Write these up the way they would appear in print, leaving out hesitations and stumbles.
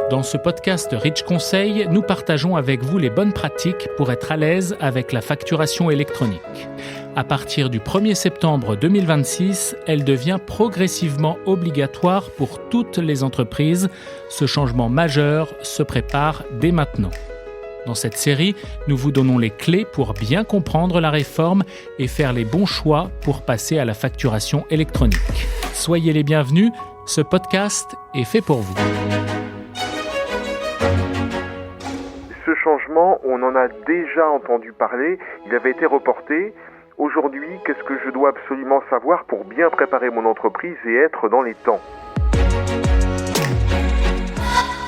Dans ce podcast Rich Conseil, nous partageons avec vous les bonnes pratiques pour être à l'aise avec la facturation électronique. À partir du 1er septembre 2026, elle devient progressivement obligatoire pour toutes les entreprises. Ce changement majeur se prépare dès maintenant. Dans cette série, nous vous donnons les clés pour bien comprendre la réforme et faire les bons choix pour passer à la facturation électronique. Soyez les bienvenus, ce podcast est fait pour vous. Ce changement, on en a déjà entendu parler, il avait été reporté. Aujourd'hui, qu'est-ce que je dois absolument savoir pour bien préparer mon entreprise et être dans les temps ?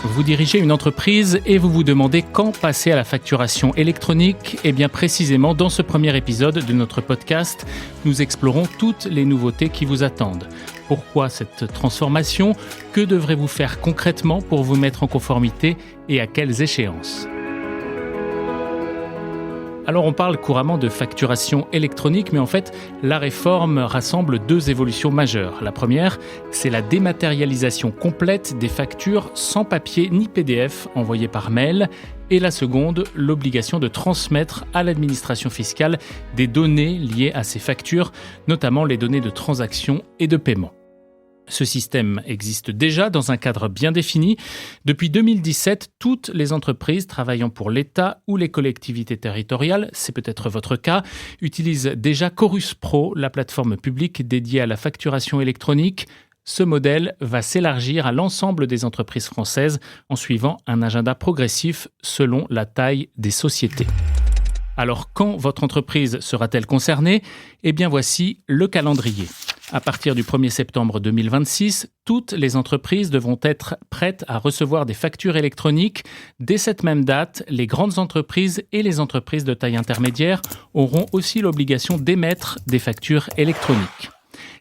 Vous dirigez une entreprise et vous vous demandez quand passer à la facturation électronique. Et bien précisément, dans ce premier épisode de notre podcast, nous explorons toutes les nouveautés qui vous attendent. Pourquoi cette transformation ? Que devrez-vous faire concrètement pour vous mettre en conformité et à quelles échéances ? Alors on parle couramment de facturation électronique, mais en fait, la réforme rassemble deux évolutions majeures. La première, c'est la dématérialisation complète des factures sans papier ni PDF envoyées par mail. Et la seconde, l'obligation de transmettre à l'administration fiscale des données liées à ces factures, notamment les données de transaction et de paiement. Ce système existe déjà dans un cadre bien défini. Depuis 2017, toutes les entreprises travaillant pour l'État ou les collectivités territoriales, c'est peut-être votre cas, utilisent déjà Chorus Pro, la plateforme publique dédiée à la facturation électronique. Ce modèle va s'élargir à l'ensemble des entreprises françaises en suivant un agenda progressif selon la taille des sociétés. Alors, quand votre entreprise sera-t-elle concernée ? Eh bien, voici le calendrier. À partir du 1er septembre 2026, toutes les entreprises devront être prêtes à recevoir des factures électroniques. Dès cette même date, les grandes entreprises et les entreprises de taille intermédiaire auront aussi l'obligation d'émettre des factures électroniques.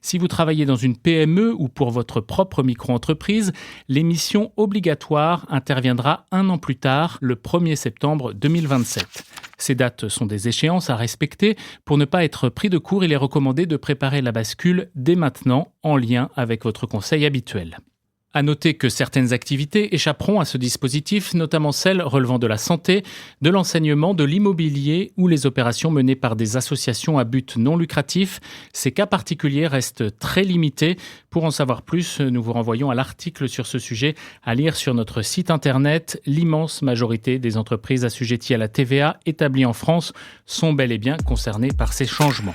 Si vous travaillez dans une PME ou pour votre propre micro-entreprise, l'émission obligatoire interviendra un an plus tard, le 1er septembre 2027. Ces dates sont des échéances à respecter. Pour ne pas être pris de court, il est recommandé de préparer la bascule dès maintenant en lien avec votre conseil habituel. À noter que certaines activités échapperont à ce dispositif, notamment celles relevant de la santé, de l'enseignement, de l'immobilier ou les opérations menées par des associations à but non lucratif. Ces cas particuliers restent très limités. Pour en savoir plus, nous vous renvoyons à l'article sur ce sujet à lire sur notre site internet. L'immense majorité des entreprises assujetties à la TVA établies en France sont bel et bien concernées par ces changements.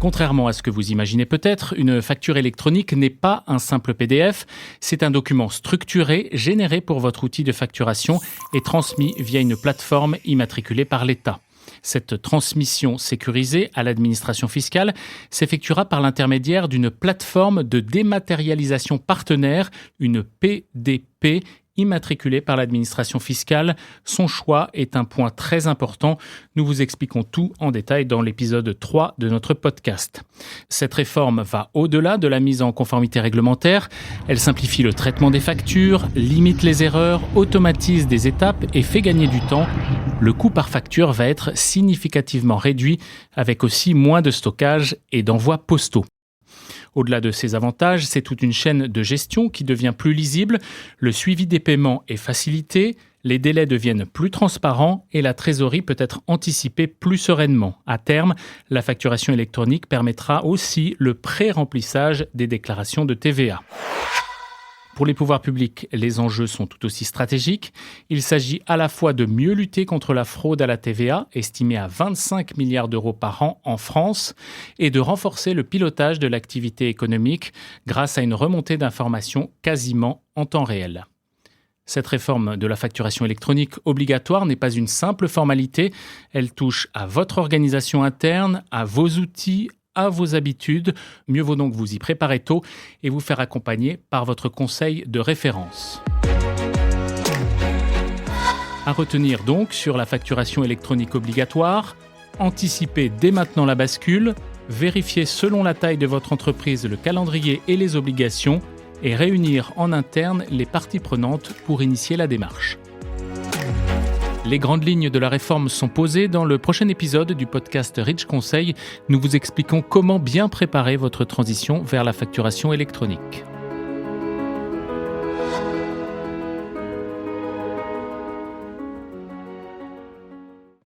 Contrairement à ce que vous imaginez peut-être, une facture électronique n'est pas un simple PDF. C'est un document structuré, généré pour votre outil de facturation et transmis via une plateforme immatriculée par l'État. Cette transmission sécurisée à l'administration fiscale s'effectuera par l'intermédiaire d'une plateforme de dématérialisation partenaire, une PDP, immatriculée par l'administration fiscale. Son choix est un point très important. Nous vous expliquons tout en détail dans l'épisode 3 de notre podcast. Cette réforme va au-delà de la mise en conformité réglementaire. Elle simplifie le traitement des factures, limite les erreurs, automatise des étapes et fait gagner du temps. Le coût par facture va être significativement réduit, avec aussi moins de stockage et d'envois postaux. Au-delà de ces avantages, c'est toute une chaîne de gestion qui devient plus lisible, le suivi des paiements est facilité, les délais deviennent plus transparents et la trésorerie peut être anticipée plus sereinement. À terme, la facturation électronique permettra aussi le pré-remplissage des déclarations de TVA. Pour les pouvoirs publics, les enjeux sont tout aussi stratégiques. Il s'agit à la fois de mieux lutter contre la fraude à la TVA, estimée à 25 milliards d'euros par an en France, et de renforcer le pilotage de l'activité économique grâce à une remontée d'informations quasiment en temps réel. Cette réforme de la facturation électronique obligatoire n'est pas une simple formalité. Elle touche à votre organisation interne, à vos outils, à vos habitudes. Mieux vaut donc vous y préparer tôt et vous faire accompagner par votre conseil de référence. À retenir donc sur la facturation électronique obligatoire, anticipez dès maintenant la bascule, vérifiez selon la taille de votre entreprise le calendrier et les obligations et réunir en interne les parties prenantes pour initier la démarche. Les grandes lignes de la réforme sont posées. Dans le prochain épisode du podcast Rich Conseil, nous vous expliquons comment bien préparer votre transition vers la facturation électronique.